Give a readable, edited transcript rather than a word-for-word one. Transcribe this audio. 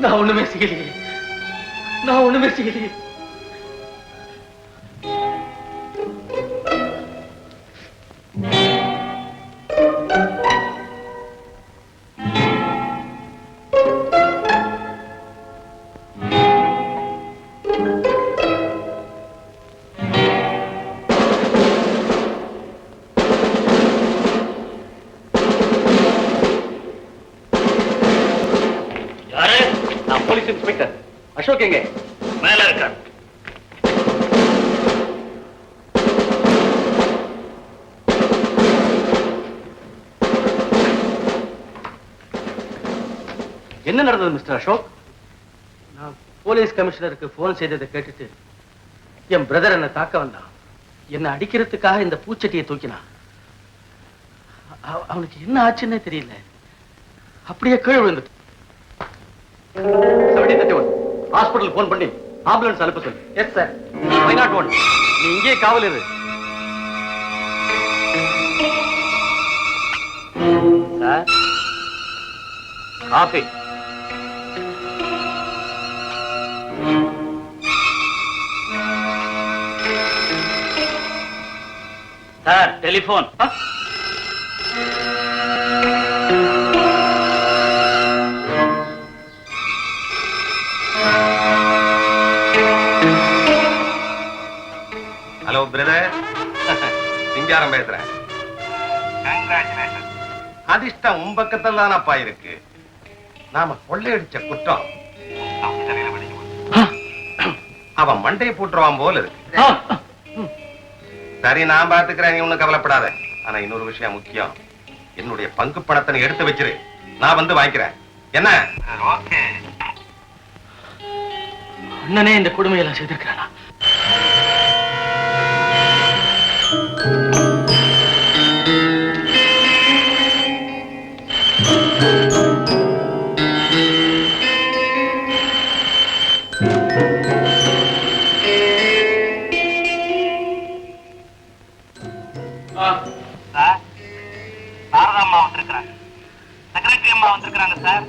நான் ஒண்ணுமே செய்யலையே. நான் ஒண்ணுமே செய்யலையே. போலீஸ் இன்ஸ்பெக்டர் அசோக் எங்க? மேல இருக்கார். என்ன நடந்தது மிஸ்டர் அசோக்? நான் போலீஸ் கமிஷனருக்கு போன் செய்ததை கேட்டுட்டு என் பிரதர் என்ன தாக்க வந்தான். என்ன அடிக்கிறதுக்காக இந்த பூச்சட்டியை தூக்கினான். அவனுக்கு என்ன ஆச்சுன்னே தெரியல. அப்படியே கீழே விழுந்துட்டு. ஹாஸ்பிடல் போன் பண்ணி ஆம்புலன்ஸ் அனுப்ப சொல்லு. Yes sir. Why not one? நீ இங்கே காவல் இரு. Sir coffee. Sir telephone. Hello brother, Singaram பேசுறேன். அதிர்ஷ்டம் உன் பக்கத்தில் தானப்பா இருக்கு. நாம கொள்ளையடிச்ச குற்றம் அவன் மண்டையை போட்டுருவான் போல இருக்கு. சரி, நான் பாத்துக்கிறேன், நீ ஒண்ணும் கவலைப்படாத. ஆனா இன்னொரு விஷயம் முக்கியம். என்னுடைய பங்கு பணத்தை நீ எடுத்து வச்சிரு, நான் வந்து வாங்கிக்கிறேன். என்ன? ஓகே. அண்ணனே இந்த கொடுமையெல்லாம் செய்திருக்கிறானா? செக்ரட்டரி அம்மா வந்திருக்கிறாங்க சார்.